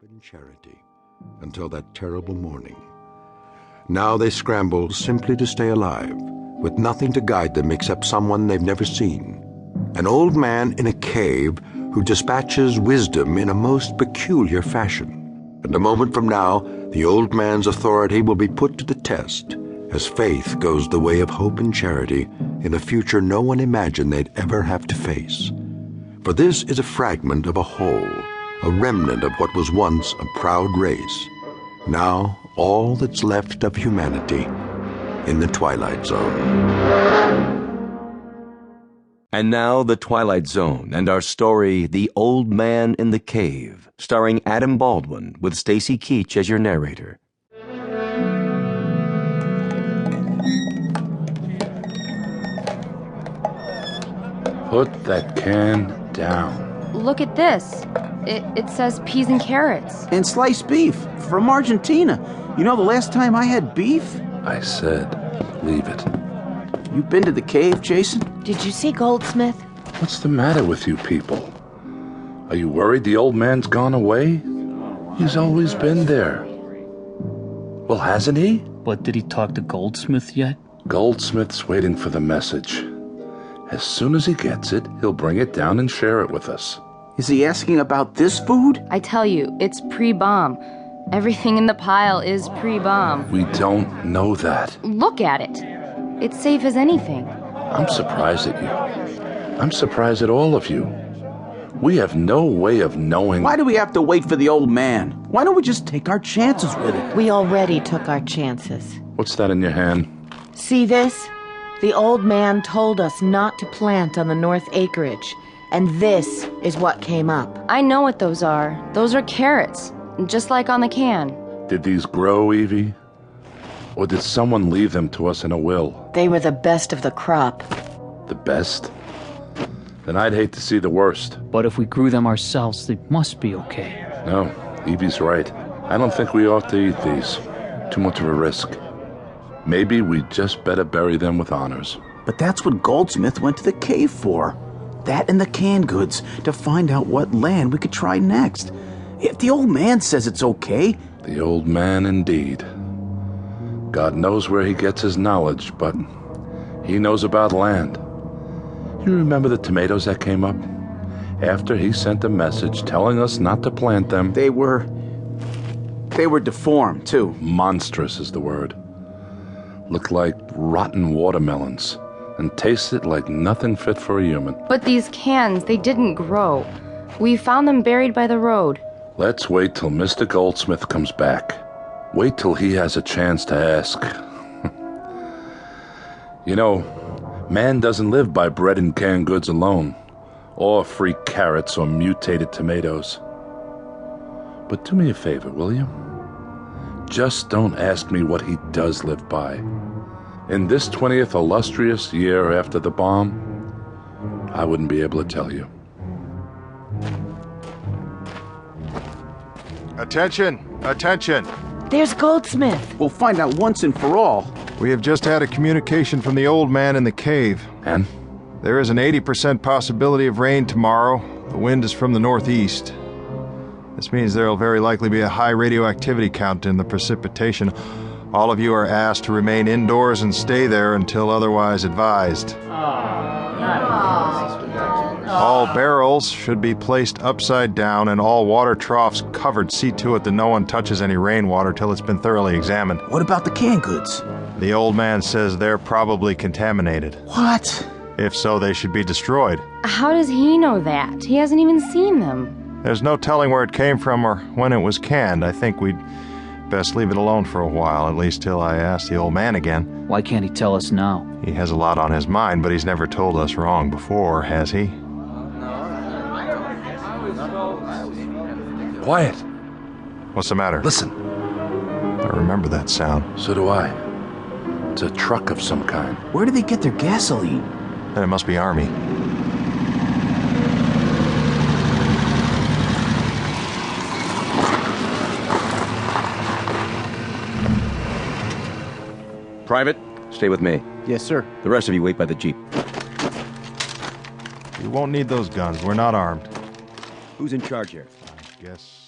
and charity until that terrible morning. Now they scramble simply to stay alive, with nothing to guide them except someone they've never seen. An old man in a cave who dispatches wisdom in a most peculiar fashion. And a moment from now, the old man's authority will be put to the test, as faith goes the way of hope and charity in a future no one imagined they'd ever have to face. For this is a fragment of a whole, a remnant of what was once a proud race. Now, all that's left of humanity in the Twilight Zone. And now, The Twilight Zone and our story, The Old Man in the Cave, starring Adam Baldwin with Stacy Keach as your narrator. Put that can down. Look at this. It says peas and carrots. And sliced beef from Argentina. You know, the last time I had beef? I said, leave it. You been to the cave, Jason? Did you see Goldsmith? What's the matter with you people? Are you worried the old man's gone away? He's always been there. Well, hasn't he? But did he talk to Goldsmith yet? Goldsmith's waiting for the message. As soon as he gets it, he'll bring it down and share it with us. Is he asking about this food? I tell you, it's pre-bomb. Everything in the pile is pre-bomb. We don't know that. Look at it. It's safe as anything. I'm surprised at you. I'm surprised at all of you. We have no way of knowing. Why do we have to wait for the old man? Why don't we just take our chances with it? We already took our chances. What's that in your hand? See this? The old man told us not to plant on the north acreage, and this is what came up. I know what those are. Those are carrots, just like on the can. Did these grow, Evie? Or did someone leave them to us in a will? They were the best of the crop. The best? Then I'd hate to see the worst. But if we grew them ourselves, they must be okay. No, Evie's right. I don't think we ought to eat these. Too much of a risk. Maybe we just better bury them with honors. But that's what Goldsmith went to the cave for. That and the canned goods, to find out what land we could try next. If the old man says it's okay... The old man, indeed. God knows where he gets his knowledge, but he knows about land. You remember the tomatoes that came up? After he sent a message telling us not to plant them... They were deformed, too. Monstrous is the word. Looked like rotten watermelons, and tasted like nothing fit for a human. But these cans, they didn't grow. We found them buried by the road. Let's wait till Mr. Goldsmith comes back. Wait till he has a chance to ask. You know, man doesn't live by bread and canned goods alone, or free carrots or mutated tomatoes. But do me a favor, will you? Just don't ask me what he does live by. In this 20th illustrious year after the bomb, I wouldn't be able to tell you. Attention! Attention! There's Goldsmith. We'll find out once and for all. We have just had a communication from the old man in the cave. And? There is an 80% possibility of rain tomorrow. The wind is from the northeast. This means there will very likely be a high radioactivity count in the precipitation. All of you are asked to remain indoors and stay there until otherwise advised. All barrels should be placed upside down and all water troughs covered. See to it that no one touches any rainwater till it's been thoroughly examined. What about the canned goods? The old man says they're probably contaminated. What? If so, they should be destroyed. How does he know that? He hasn't even seen them. There's no telling where it came from or when it was canned. I think we'd best leave it alone for a while, at least till I ask the old man again. Why can't he tell us now? He has a lot on his mind, but he's never told us wrong before, has he? Quiet. What's the matter? Listen. I remember that sound. So do I. It's a truck of some kind. Where do they get their gasoline? Then it must be Army. Private, stay with me. Yes, sir. The rest of you wait by the jeep. We won't need those guns. We're not armed. Who's in charge here? I guess